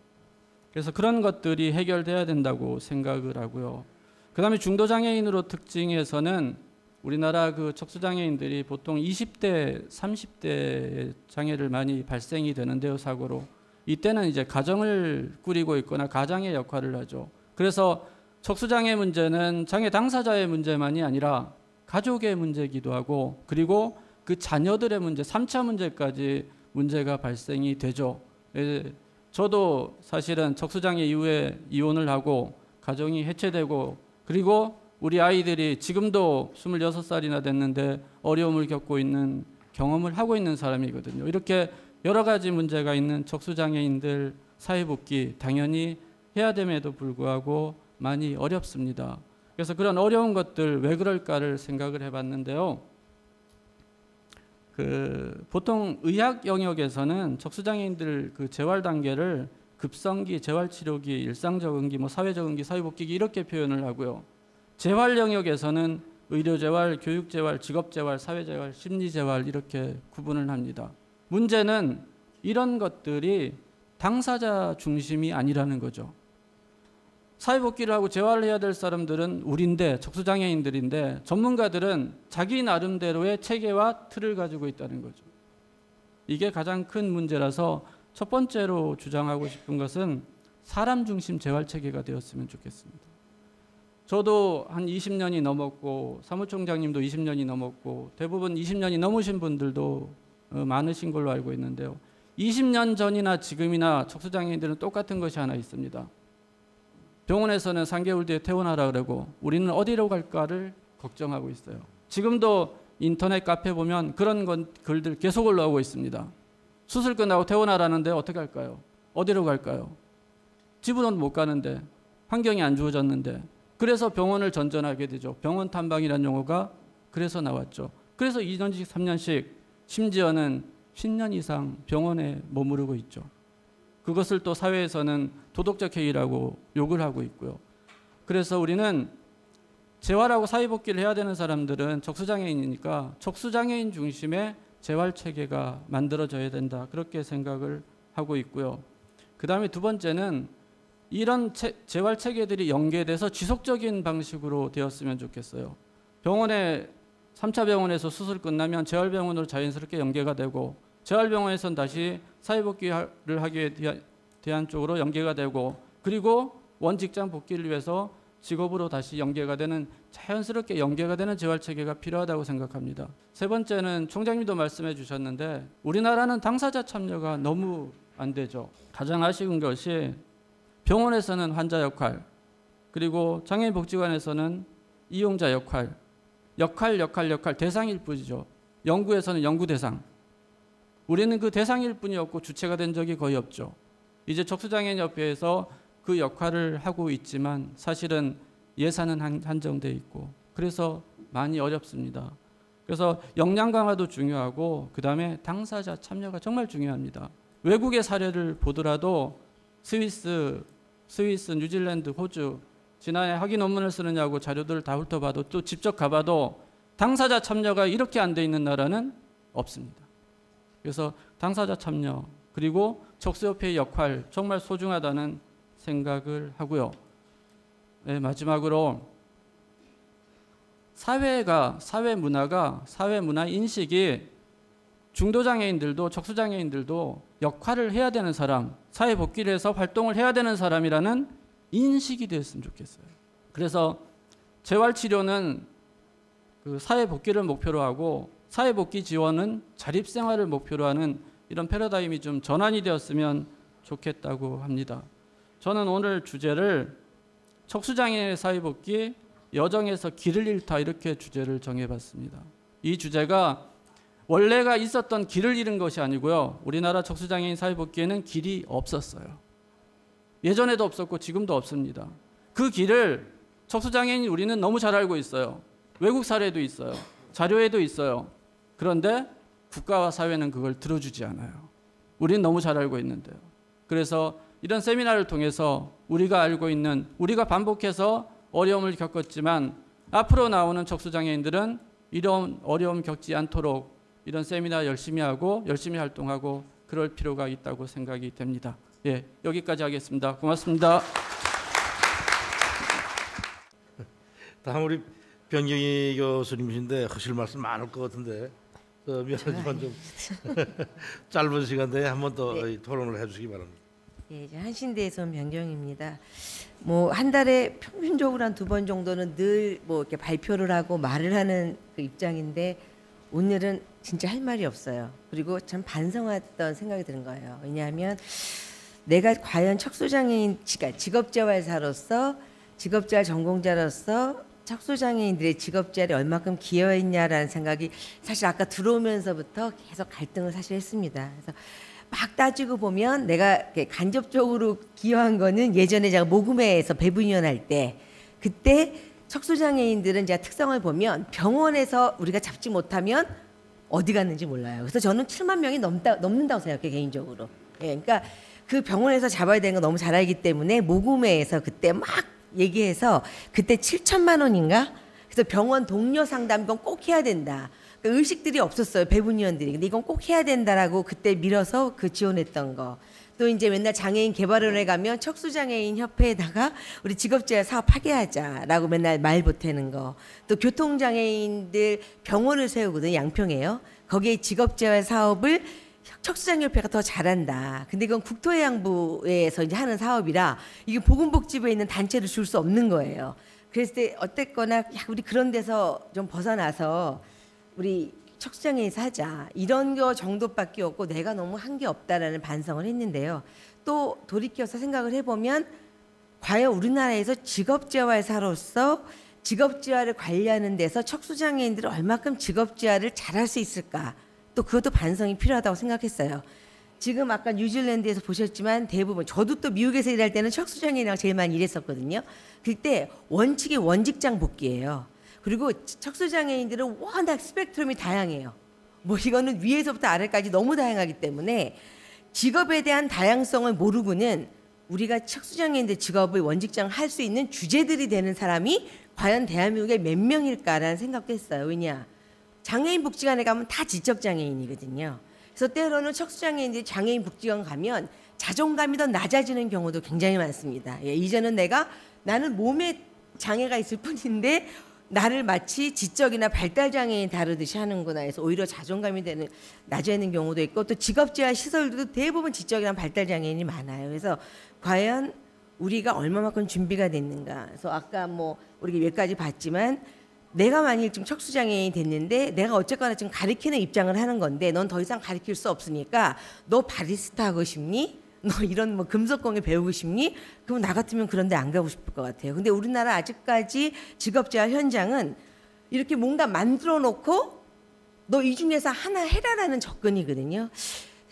그래서 그런 것들이 해결돼야 된다고 생각을 하고요. 그다음에 중도장애인으로 특징에서는 우리나라 그 척수장애인들이 보통 20대, 30대 장애를 많이 발생이 되는데요, 사고로. 이때는 이제 가정을 꾸리고 있거나 가장의 역할을 하죠. 그래서 척수장애 문제는 장애 당사자의 문제만이 아니라 가족의 문제이기도 하고 그리고 그 자녀들의 문제, 3차 문제까지 문제가 발생이 되죠. 저도 사실은 척수장애 이후에 이혼을 하고 가정이 해체되고 그리고 우리 아이들이 지금도 26살이나 됐는데 어려움을 겪고 있는 경험을 하고 있는 사람이거든요. 이렇게 여러 가지 문제가 있는 척수장애인들 사회복귀 당연히 해야 됨에도 불구하고 많이 어렵습니다. 그래서 그런 어려운 것들 왜 그럴까를 생각을 해봤는데요. 보통 의학 영역에서는 척수장애인들 그 재활 단계를 급성기, 재활치료기, 일상적응기, 사회적응기, 사회복귀기 이렇게 표현을 하고요. 재활 영역에서는 의료재활, 교육재활, 직업재활, 사회재활, 심리재활 이렇게 구분을 합니다. 문제는 이런 것들이 당사자 중심이 아니라는 거죠. 사회복귀를 하고 재활을 해야 될 사람들은 우리인데 척수장애인들인데 전문가들은 자기 나름대로의 체계와 틀을 가지고 있다는 거죠. 이게 가장 큰 문제라서 첫 번째로 주장하고 싶은 것은 사람 중심 재활체계가 되었으면 좋겠습니다. 저도 한 20년이 넘었고 사무총장님도 20년이 넘었고 대부분 20년이 넘으신 분들도 많으신 걸로 알고 있는데요. 20년 전이나 지금이나 척수장애인들은 똑같은 것이 하나 있습니다. 병원에서는 3개월 뒤에 퇴원하라 그러고 우리는 어디로 갈까를 걱정하고 있어요. 지금도 인터넷 카페 보면 그런 글들 계속 올라오고 있습니다. 수술 끝나고 퇴원하라는데 어떻게 할까요? 어디로 갈까요? 집으로는 못 가는데 환경이 안 좋아졌는데 그래서 병원을 전전하게 되죠. 병원 탐방이라는 용어가 그래서 나왔죠. 그래서 2년씩 3년씩 심지어는 10년 이상 병원에 머무르고 있죠. 그것을 또 사회에서는 도덕적 해이라고 욕을 하고 있고요. 그래서 우리는 재활하고 사회복귀를 해야 되는 사람들은 척수장애인이니까 척수장애인 중심의 재활체계가 만들어져야 된다. 그렇게 생각을 하고 있고요. 그 다음에 두 번째는 이런 재활체계들이 연계돼서 지속적인 방식으로 되었으면 좋겠어요. 병원에 3차 병원에서 수술 끝나면 재활병원으로 자연스럽게 연계가 되고 재활병원에서는 다시 사회복귀를 하기 대한 쪽으로 연계가 되고 그리고 원직장 복귀를 위해서 직업으로 다시 연계가 되는 자연스럽게 연계가 되는 재활체계가 필요하다고 생각합니다. 세 번째는 총장님도 말씀해 주셨는데 우리나라는 당사자 참여가 너무 안 되죠. 가장 아쉬운 것이 병원에서는 환자 역할 그리고 장애인복지관에서는 이용자 역할 역할 대상일 뿐이죠. 연구에서는 연구 대상. 우리는 그 대상일 뿐이었고 주체가 된 적이 거의 없죠. 이제 척수장애인협회에서 그 역할을 하고 있지만 사실은 예산은 한정돼 있고 그래서 많이 어렵습니다. 그래서 역량 강화도 중요하고 그다음에 당사자 참여가 정말 중요합니다. 외국의 사례를 보더라도 스위스, 뉴질랜드, 호주 지난해 학위 논문을 쓰느냐고 자료들을 다 훑어봐도 또 직접 가봐도 당사자 참여가 이렇게 안 돼 있는 나라는 없습니다. 그래서 당사자 참여 그리고 척수협회의 역할 정말 소중하다는 생각을 하고요. 네, 마지막으로 사회 문화 인식이 중도장애인들도 척수장애인들도 역할을 해야 되는 사람, 사회 복귀를 해서 활동을 해야 되는 사람이라는 인식이 됐으면 좋겠어요. 그래서 재활치료는 그 사회 복귀를 목표로 하고 사회 복귀 지원은 자립생활을 목표로 하는 이런 패러다임이 좀 전환이 되었으면 좋겠다고 합니다. 저는 오늘 주제를 척수장애인의 사회 복귀, 여정에서 길을 잃다 이렇게 주제를 정해봤습니다. 이 주제가 원래가 있었던 길을 잃은 것이 아니고요. 우리나라 척수장애인 사회 복귀에는 길이 없었어요. 예전에도 없었고 지금도 없습니다. 그 길을 척수장애인 우리는 너무 잘 알고 있어요. 외국 사례도 있어요. 자료에도 있어요. 그런데 국가와 사회는 그걸 들어주지 않아요. 우리는 너무 잘 알고 있는데요. 그래서 이런 세미나를 통해서 우리가 알고 있는, 우리가 반복해서 어려움을 겪었지만 앞으로 나오는 척수장애인들은 이런 어려움 겪지 않도록 이런 세미나 열심히 하고 열심히 활동하고 그럴 필요가 있다고 생각이 됩니다. 예, 여기까지 하겠습니다. 고맙습니다. 다음 우리 변경희 교수님이신데 하실 말씀 많을 것 같은데 미안하지만 좀 짧은 시간 내에 한 번 더 토론을 해주시기 바랍니다. 예, 이제 한신대에서 온 변경입니다. 뭐 한 달에 평균적으로 한 2번 정도는 늘 뭐 이렇게 발표를 하고 말을 하는 그 입장인데 오늘은 진짜 할 말이 없어요. 그리고 참 반성했던 생각이 드는 거예요. 왜냐하면 내가 과연 척수장애인 직업재활사로서 직업재활 전공자로서 척수장애인들의 직업재활에 얼마큼 기여했냐라는 생각이 사실 아까 들어오면서부터 계속 갈등을 사실 했습니다. 그래서 막 따지고 보면 내가 간접적으로 기여한 거는 예전에 제가 모금회에서 배분위원 할 때 그때 척수장애인들은 제가 특성을 보면 병원에서 우리가 잡지 못하면 어디 갔는지 몰라요. 그래서 저는 7만 명이 넘는다고 생각해요, 개인적으로. 예, 그러니까 그 병원에서 잡아야 되는 거 너무 잘 알기 때문에 모금회에서 그때 막 얘기해서 그때 7천만 원인가? 그래서 병원 동료 상담 이건 꼭 해야 된다. 그러니까 의식들이 없었어요, 배분위원들이. 근데 이건 꼭 해야 된다라고 그때 밀어서 그 지원했던 거. 또 이제 맨날 장애인 개발원에 가면 척수장애인 협회에다가 우리 직업재활 사업 하게 하자라고 맨날 말 보태는 거. 또 교통장애인들 병원을 세우거든요, 양평에요. 거기에 직업재활 사업을 척수장애협회가 더 잘한다. 근데 이건 국토해양부에서 이제 하는 사업이라 이게 보건복지부에 있는 단체를 줄 수 없는 거예요. 그랬을 때 어쨌거나 우리 그런 데서 좀 벗어나서 우리 척수장애에서 하자. 이런 거 정도밖에 없고 내가 너무 한 게 없다라는 반성을 했는데요. 또 돌이켜서 생각을 해보면 과연 우리나라에서 직업재활사로서 직업재활을 관리하는 데서 척수장애인들이 얼마큼 직업재활을 잘할 수 있을까? 또 그것도 반성이 필요하다고 생각했어요. 지금 아까 뉴질랜드에서 보셨지만 대부분 저도 또 미국에서 일할 때는 척수장애인이랑 제일 많이 일했었거든요. 그때 원칙이 원직장 복귀예요. 그리고 척수장애인들은 워낙 스펙트럼이 다양해요. 뭐 이거는 위에서부터 아래까지 너무 다양하기 때문에 직업에 대한 다양성을 모르고는 우리가 척수장애인들 직업을 원직장 할 수 있는 주제들이 되는 사람이 과연 대한민국에 몇 명일까라는 생각도 했어요. 왜냐? 장애인 복지관에 가면 다 지적장애인이거든요. 그래서 때로는 척수장애인들이 장애인 복지관 가면 자존감이 더 낮아지는 경우도 굉장히 많습니다. 예, 이제는 나는 몸에 장애가 있을 뿐인데 나를 마치 지적이나 발달장애인 다루듯이 하는구나 해서 오히려 자존감이 낮아지는 경우도 있고 또 직업재활 시설들도 대부분 지적이나 발달장애인이 많아요. 그래서 과연 우리가 얼마만큼 준비가 됐는가. 그래서 아까 뭐 우리가 몇 가지 봤지만 내가 만일 좀 척수장애인이 됐는데 내가 어쨌거나 지금 가르치는 입장을 하는 건데 넌 더 이상 가르칠 수 없으니까 너 바리스타 하고 싶니? 너 이런 뭐 금속공예 배우고 싶니? 그럼 나 같으면 그런 데 안 가고 싶을 것 같아요. 근데 우리나라 아직까지 직업재활 현장은 이렇게 뭔가 만들어 놓고 너 이 중에서 하나 해라라는 접근이거든요.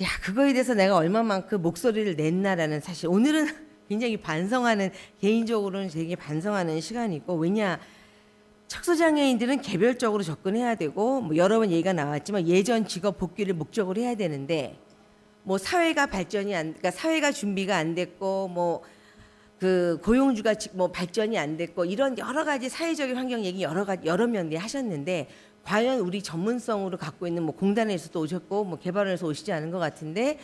야, 그거에 대해서 내가 얼마만큼 목소리를 냈나라는, 사실 오늘은 굉장히 반성하는, 개인적으로는 되게 반성하는 시간이고, 왜냐, 척수장애인들은 개별적으로 접근해야 되고, 뭐 여러 번 얘기가 나왔지만 예전 직업 복귀를 목적으로 해야 되는데, 뭐 사회가 발전이 안, 그러니까 사회가 준비가 안 됐고, 뭐 그 고용주가 뭐 발전이 안 됐고, 이런 여러 가지 사회적인 환경 얘기 여러 면 하셨는데, 과연 우리 전문성으로 갖고 있는 뭐 공단에서도 오셨고 뭐 개발원에서 오시지 않은 것 같은데,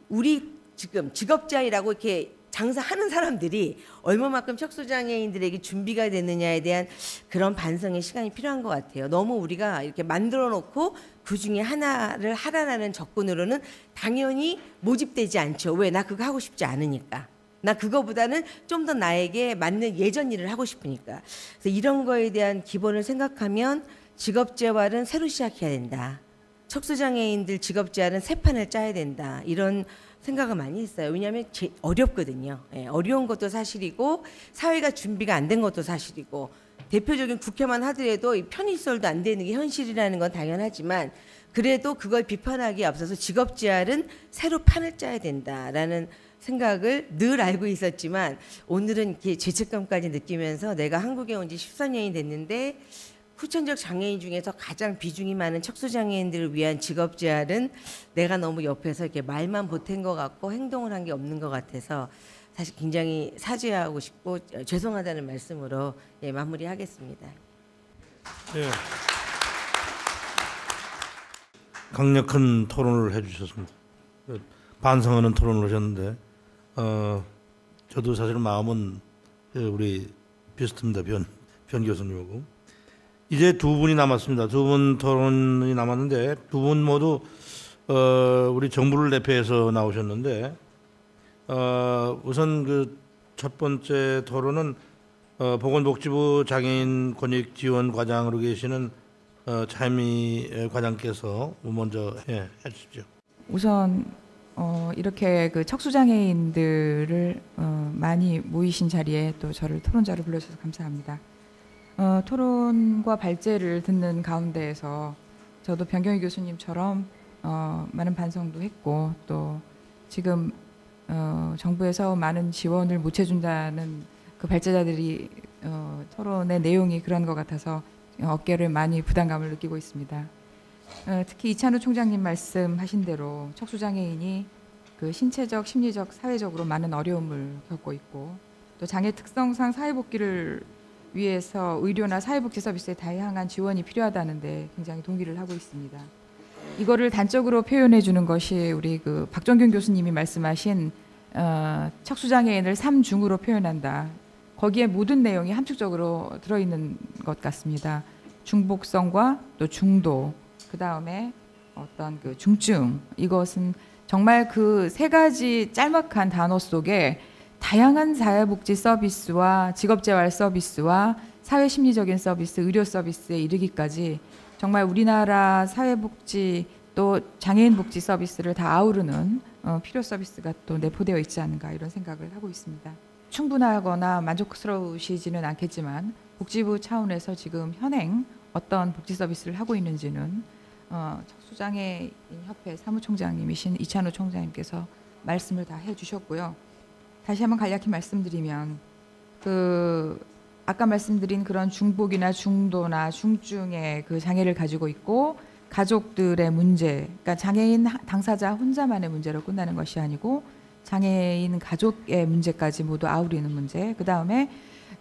우리 지금 직업자이라고 이렇게 장사하는 사람들이 얼마만큼 척수장애인들에게 준비가 됐느냐에 대한 그런 반성의 시간이 필요한 것 같아요. 너무 우리가 이렇게 만들어 놓고 그 중에 하나를 하라라는 접근으로는 당연히 모집되지 않죠. 왜? 나 그거 하고 싶지 않으니까. 나 그거보다는 좀 더 나에게 맞는 예전 일을 하고 싶으니까. 그래서 이런 거에 대한 기본을 생각하면 직업재활은 새로 시작해야 된다. 척수장애인들 직업재활은 새 판을 짜야 된다. 이런 생각을 많이 했어요. 왜냐하면 어렵거든요. 예, 어려운 것도 사실이고 사회가 준비가 안 된 것도 사실이고, 대표적인 국회만 하더라도 편의시설도 안 되는 게 현실이라는 건 당연하지만, 그래도 그걸 비판하기에 앞서서 직업재활은 새로 판을 짜야 된다라는 생각을 늘 알고 있었지만, 오늘은 이렇게 죄책감까지 느끼면서 내가 한국에 온 지 13년이 됐는데 후천적 장애인 중에서 가장 비중이 많은 척수장애인들을 위한 직업재활은 내가 너무 옆에서 이렇게 말만 보탠 것 같고 행동을 한 게 없는 것 같아서 사실 굉장히 사죄하고 싶고 죄송하다는 말씀으로 마무리하겠습니다. 예. 강력한 토론을 해주셨습니다. 반성하는 토론을 하셨는데, 저도 사실 마음은 우리 비슷합니다. 변 교수님하고. 이제 두 분이 남았습니다. 두 분 토론이 남았는데, 두 분 모두 우리 정부를 대표해서 나오셨는데, 우선 그 첫 번째 토론은 보건복지부 장애인 권익 지원 과장으로 계시는 차미 과장께서 먼저 해주십시오. 우선 이렇게 그 척수장애인들을 많이 모이신 자리에 또 저를 토론자로 불러주셔서 감사합니다. 토론과 발제를 듣는 가운데에서 저도 변경희 교수님처럼 많은 반성도 했고, 또 지금 정부에서 많은 지원을 못 해준다는 그 발제자들이 토론의 내용이 그런 것 같아서 어깨를 많이 부담감을 느끼고 있습니다. 특히 이찬우 총장님 말씀하신 대로 척수장애인이 그 신체적, 심리적, 사회적으로 많은 어려움을 겪고 있고, 또 장애 특성상 사회복귀를 위해서 의료나 사회복지 서비스에 다양한 지원이 필요하다는데 굉장히 동의를 하고 있습니다. 이거를 단적으로 표현해 주는 것이 우리 그 박정균 교수님이 말씀하신 척수장애인을 3중으로 표현한다. 거기에 모든 내용이 함축적으로 들어있는 것 같습니다. 중복성과 또 중도, 그 다음에 어떤 그 중증, 이것은 정말 그 세 가지 짤막한 단어 속에 다양한 사회복지 서비스와 직업재활 서비스와 사회심리적인 서비스, 의료 서비스에 이르기까지 정말 우리나라 사회복지 또 장애인 복지 서비스를 다 아우르는 필요 서비스가 또 내포되어 있지 않은가, 이런 생각을 하고 있습니다. 충분하거나 만족스러우시지는 않겠지만 복지부 차원에서 지금 현행 어떤 복지 서비스를 하고 있는지는 척수장애인 협회 사무총장님이신 이찬우 총장님께서 말씀을 다 해주셨고요. 다시 한번 간략히 말씀드리면, 아까 말씀드린 그런 중복이나 중도나 중증의 그 장애를 가지고 있고, 가족들의 문제, 그러니까 장애인 당사자 혼자만의 문제로 끝나는 것이 아니고 장애인 가족의 문제까지 모두 아우르는 문제, 그 다음에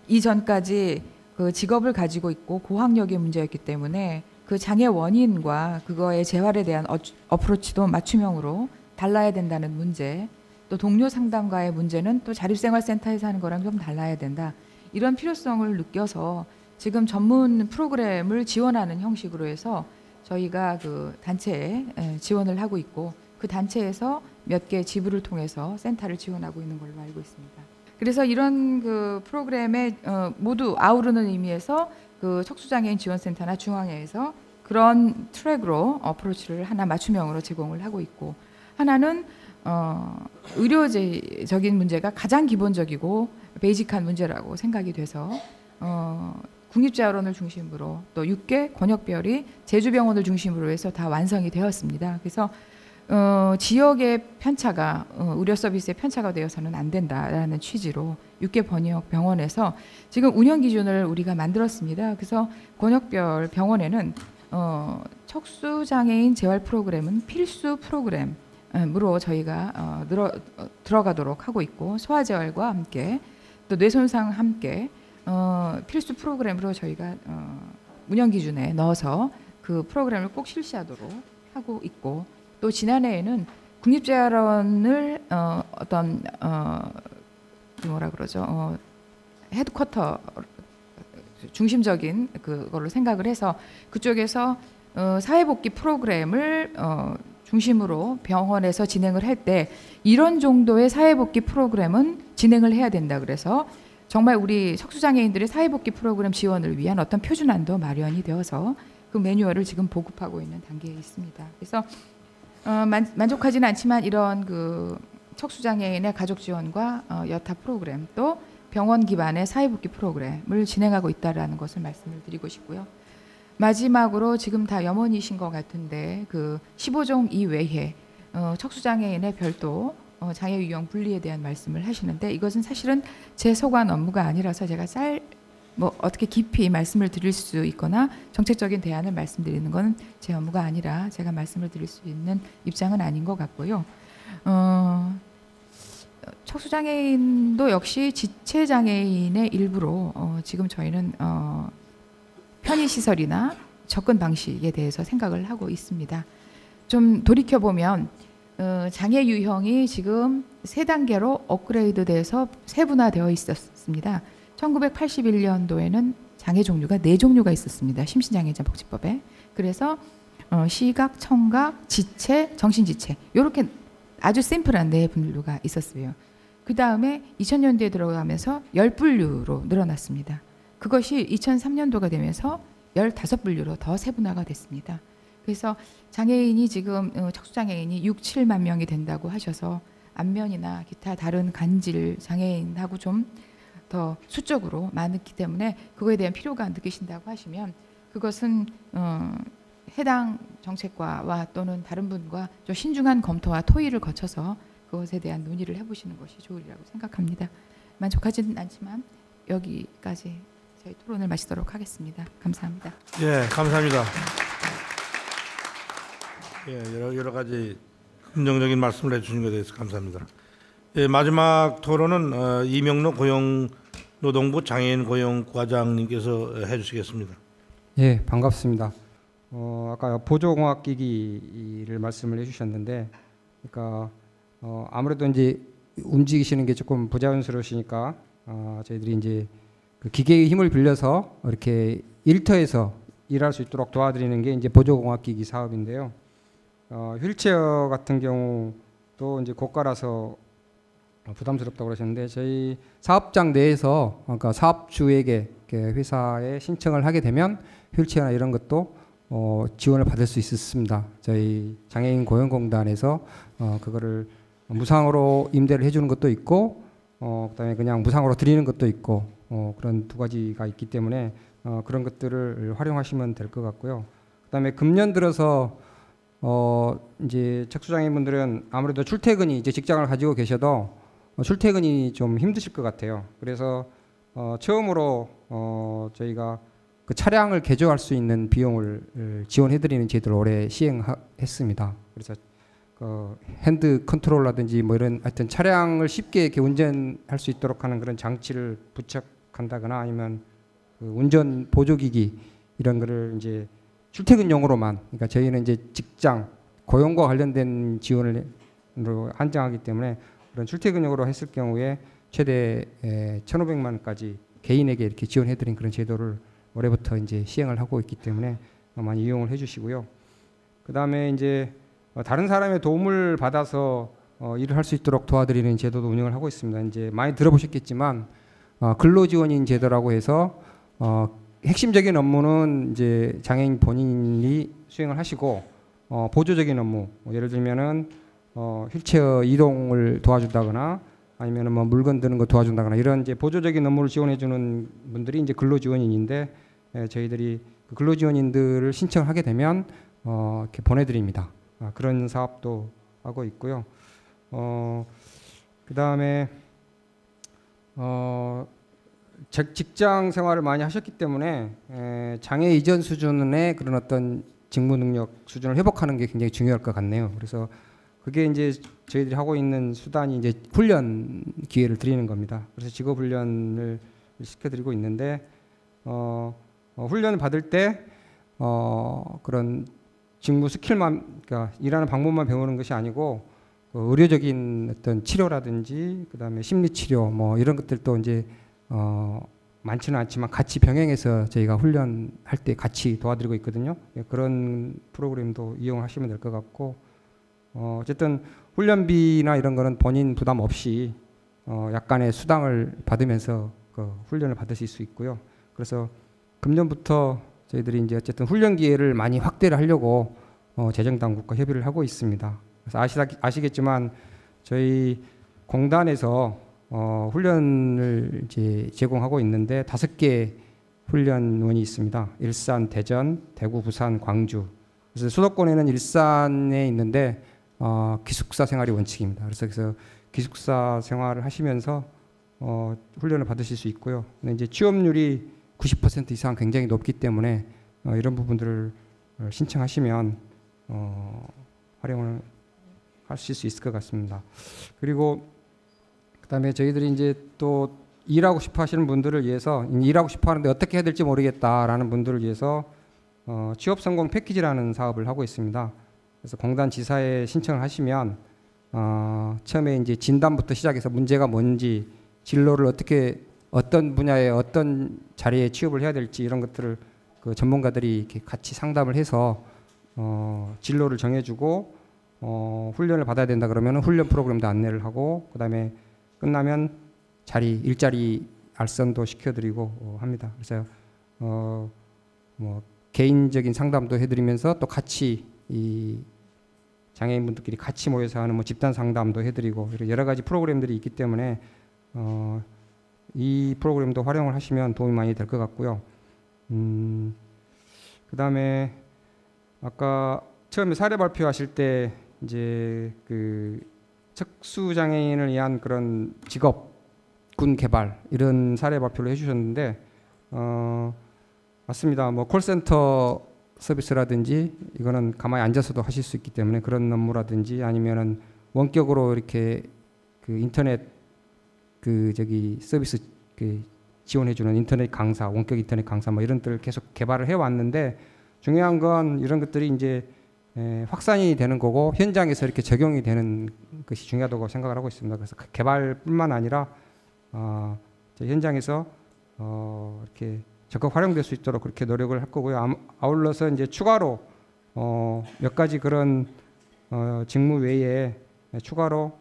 이전까지 그 직업을 가지고 있고 고학력의 문제였기 때문에 그 장애 원인과 그거의 재활에 대한 어프로치도 맞춤형으로 달라야 된다는 문제, 또 동료 상담가의 문제는 또 자립생활센터에서 하는 거랑 좀 달라야 된다. 이런 필요성을 느껴서 지금 전문 프로그램을 지원하는 형식으로 해서 저희가 그 단체에 지원을 하고 있고, 그 단체에서 몇 개 지부를 통해서 센터를 지원하고 있는 걸로 알고 있습니다. 그래서 이런 그 프로그램에 모두 아우르는 의미에서 그 척수장애인 지원센터나 중앙회에서 그런 트랙으로 어프로치를 하나 맞춤형으로 제공을 하고 있고, 하나는 의료적인 문제가 가장 기본적이고 베이직한 문제라고 생각이 돼서 국립재활원을 중심으로 또 6개 권역별이 제주병원을 중심으로 해서 다 완성이 되었습니다. 그래서 지역의 편차가 의료 서비스의 편차가 되어서는 안 된다라는 취지로 6개 권역 병원에서 지금 운영 기준을 우리가 만들었습니다. 그래서 권역별 병원에는 척수장애인 재활 프로그램은 필수 프로그램으로 저희가 들어가도록 하고 있고, 소아재활과 함께 또 뇌손상 함께 필수 프로그램으로 저희가 운영 기준에 넣어서 그 프로그램을 꼭 실시하도록 하고 있고, 또 지난해에는 국립재활원을 어떤 뭐라 그러죠, 헤드쿼터 중심적인 그걸로 생각을 해서 그쪽에서 사회복귀 프로그램을 중심으로 병원에서 진행을 할 때 이런 정도의 사회복귀 프로그램은 진행을 해야 된다. 그래서 정말 우리 척수장애인들의 사회복귀 프로그램 지원을 위한 어떤 표준안도 마련이 되어서 그 매뉴얼을 지금 보급하고 있는 단계에 있습니다. 그래서 만족하지는 않지만 이런 그 척수장애인의 가족 지원과 여타 프로그램 또 병원 기반의 사회복귀 프로그램을 진행하고 있다라는 것을 말씀을 드리고 싶고요. 마지막으로 지금 다 염원이신 것 같은데 그 15종 이외에 척수장애인의 별도 장애 유형 분리에 대한 말씀을 하시는데, 이것은 사실은 제 소관 업무가 아니라서 제가 어떻게 깊이 말씀을 드릴 수 있거나 정책적인 대안을 말씀드리는 건 제 업무가 아니라 제가 말씀을 드릴 수 있는 입장은 아닌 것 같고요. 척수장애인도 역시 지체장애인의 일부로 지금 저희는 편의시설이나 접근 방식에 대해서 생각을 하고 있습니다. 좀 돌이켜보면 장애 유형이 지금 3단계로 업그레이드돼서 세분화되어 있었습니다. 1981년도에는 장애 종류가 4종류가 있었습니다. 심신장애자 복지법에. 그래서 시각, 청각, 지체, 정신지체 이렇게 아주 심플한 4분류가 있었어요. 그 다음에 2000년대에 들어가면서 10분류로 늘어났습니다. 그것이 2003년도가 되면서 15분류로 더 세분화가 됐습니다. 그래서 장애인이 지금 척수장애인이 6, 7만 명이 된다고 하셔서 안면이나 기타 다른 간질 장애인하고 좀 더 수적으로 많기 때문에 그거에 대한 필요가 느끼신다고 하시면 그것은 해당 정책과와 또는 다른 분과 좀 신중한 검토와 토의를 거쳐서 그것에 대한 논의를 해보시는 것이 좋으리라고 생각합니다. 만족하지는 않지만 여기까지 저희 토론을 마치도록 하겠습니다. 감사합니다. 예, 감사합니다. 예, 여러 가지 긍정적인 말씀을 해주신 것에 대해서 감사합니다. 예, 마지막 토론은 이명록 고용노동부 장애인 고용과장님께서 해주시겠습니다. 예, 반갑습니다. 아까 보조공학기기를 말씀을 해주셨는데, 그러니까 아무래도 이제 움직이시는 게 조금 부자연스러우시니까 저희들이 이제 그 기계의 힘을 빌려서 이렇게 일터에서 일할 수 있도록 도와드리는 게 이제 보조공학기기 사업인데요. 휠체어 같은 경우도 이제 고가라서 부담스럽다고 그러셨는데, 저희 사업장 내에서 그러니까 사업주에게 회사에 신청을 하게 되면 휠체어나 이런 것도 지원을 받을 수 있습니다. 저희 장애인 고용공단에서 그거를 무상으로 임대를 해주는 것도 있고, 그다음에 그냥 무상으로 드리는 것도 있고, 그런 두 가지가 있기 때문에 그런 것들을 활용하시면 될 것 같고요. 그다음에 금년 들어서 이제 척수장애인분들은 아무래도 출퇴근이 이제 직장을 가지고 계셔도 출퇴근이 좀 힘드실 것 같아요. 그래서 처음으로 저희가 그 차량을 개조할 수 있는 비용을 지원해드리는 제도를 올해 시행했습니다. 그래서 핸드 컨트롤라든지 뭐 이런 하여튼 차량을 쉽게 이렇게 운전할 수 있도록 하는 그런 장치를 부착한다거나 아니면 그 운전 보조기기 이런 거를 이제 출퇴근용으로만, 그러니까 저희는 이제 직장 고용과 관련된 지원을 한정하기 때문에 그런 출퇴근용으로 했을 경우에 최대 1,500만 원까지 개인에게 이렇게 지원해드린 그런 제도를 올해부터 이제 시행을 하고 있기 때문에 많이 이용을 해주시고요. 그 다음에 이제 다른 사람의 도움을 받아서 일을 할 수 있도록 도와드리는 제도도 운영을 하고 있습니다. 이제 많이 들어보셨겠지만 근로지원인 제도라고 해서 핵심적인 업무는 이제 장애인 본인이 수행을 하시고 보조적인 업무, 예를 들면은 휠체어 이동을 도와준다거나 아니면은 뭐 물건 드는 거 도와준다거나 이런 이제 보조적인 업무를 지원해 주는 분들이 이제 근로지원인인데, 저희들이 그 근로지원인들을 신청하게 되면 이렇게 보내드립니다. 그런 사업도 하고 있고요. 그 다음에 직장 생활을 많이 하셨기 때문에 장애 이전 수준의 그런 어떤 직무 능력 수준을 회복하는 게 굉장히 중요할 것 같네요. 그래서 그게 이제 저희들이 하고 있는 수단이 이제 훈련 기회를 드리는 겁니다. 그래서 직업 훈련을 시켜드리고 있는데 훈련을 받을 때 그런 직무 스킬만, 그러니까 일하는 방법만 배우는 것이 아니고 의료적인 어떤 치료라든지 그다음에 심리 치료 뭐 이런 것들도 이제 많지는 않지만 같이 병행해서 저희가 훈련할 때 같이 도와드리고 있거든요. 그런 프로그램도 이용하시면 될 것 같고 어쨌든 훈련비나 이런 거는 본인 부담 없이 약간의 수당을 받으면서 그 훈련을 받으실 수 있고요. 그래서 금년부터 저희들이 이제 어쨌든 훈련 기회를 많이 확대를 하려고 재정 당국과 협의를 하고 있습니다. 그래서 아시겠지만 저희 공단에서 훈련을 이제 제공하고 있는데 5개 훈련원이 있습니다. 일산, 대전, 대구, 부산, 광주. 그래서 수도권에는 일산에 있는데 기숙사 생활이 원칙입니다. 그래서 기숙사 생활을 하시면서 훈련을 받으실 수 있고요. 근데 이제 취업률이 90% 이상 굉장히 높기 때문에 이런 부분들을 신청하시면 활용을 하실 수 있을 것 같습니다. 그리고 그다음에 저희들이 이제 또 일하고 싶어 하시는 분들을 위해서 일하고 싶어 하는데 어떻게 해야 될지 모르겠다라는 분들을 위해서 취업 성공 패키지라는 사업을 하고 있습니다. 그래서 공단 지사에 신청을 하시면 처음에 이제 진단부터 시작해서 문제가 뭔지, 진로를 어떻게 어떤 분야에 어떤 자리에 취업을 해야 될지 이런 것들을 그 전문가들이 이렇게 같이 상담을 해서 진로를 정해주고 훈련을 받아야 된다 그러면 훈련 프로그램도 안내를 하고 그다음에 끝나면 일자리 알선도 시켜드리고 합니다. 그래서 뭐 개인적인 상담도 해드리면서 또 같이 이 장애인분들끼리 같이 모여서 하는 뭐 집단 상담도 해드리고 여러 가지 프로그램들이 있기 때문에 이 프로그램도 활용을 하시면 도움이 많이 될 것 같고요. 그다음에 아까 처음에 사례 발표하실 때 이제 그 척수 장애인을 위한 그런 직업군 개발 이런 사례 발표를 해주셨는데 맞습니다. 뭐 콜센터 서비스라든지 이거는 가만히 앉아서도 하실 수 있기 때문에 그런 업무라든지 아니면은 원격으로 이렇게 그 인터넷 서비스 지원해주는 인터넷 강사, 원격 인터넷 강사 뭐 이런 것들을 계속 개발을 해왔는데 중요한 건 이런 것들이 이제 확산이 되는 거고 현장에서 이렇게 적용이 되는 것이 중요하다고 생각을 하고 있습니다. 그래서 개발뿐만 아니라 현장에서 이렇게 적극 활용될 수 있도록 그렇게 노력을 할 거고요. 아울러서 이제 추가로 몇 가지 그런 직무 외에 추가로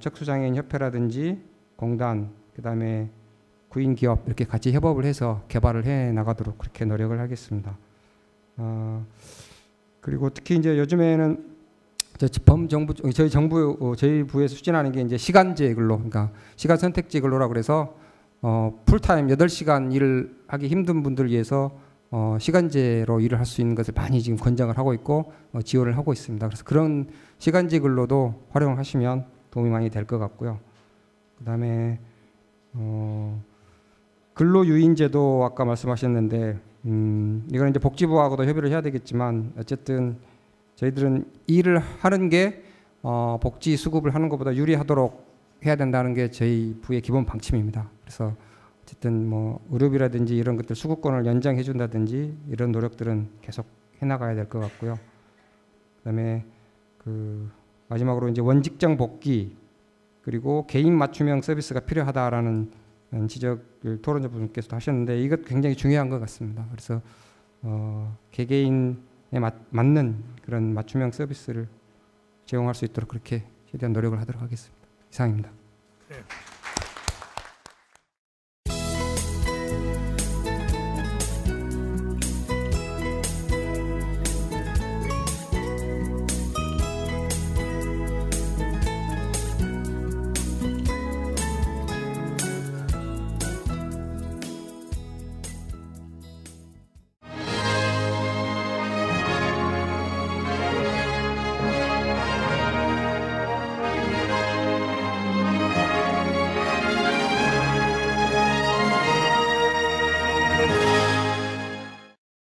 척수장애인 협회라든지 공단 그다음에 구인 기업 이렇게 같이 협업을 해서 개발을 해 나가도록 그렇게 노력을 하겠습니다. 그리고 특히 이제 요즘에는 저희 부에서 추진하는 게 이제 시간제 근로, 그러니까 시간 선택제 근로라고 그래서 풀타임 8시간 일을 하기 힘든 분들을 위해서 시간제로 일을 할 수 있는 것을 많이 지금 권장을 하고 있고 지원을 하고 있습니다. 그래서 그런 시간제 근로도 활용하시면 도움이 많이 될 것 같고요. 그다음에 근로유인제도 아까 말씀하셨는데 이건 이제 복지부하고도 협의를 해야 되겠지만 어쨌든 저희들은 일을 하는 게 복지 수급을 하는 것보다 유리하도록 해야 된다는 게 저희 부의 기본 방침입니다. 그래서 어쨌든 뭐 의료비라든지 이런 것들 수급권을 연장해 준다든지 이런 노력들은 계속 해나가야 될 것 같고요. 그다음에 그 마지막으로 이제 원직장 복귀 그리고 개인 맞춤형 서비스가 필요하다라는 지적을 토론자분께서도 하셨는데 이것 굉장히 중요한 것 같습니다. 그래서 개개인에 맞는 그런 맞춤형 서비스를 제공할 수 있도록 그렇게 최대한 노력을 하도록 하겠습니다. 이상입니다. 네.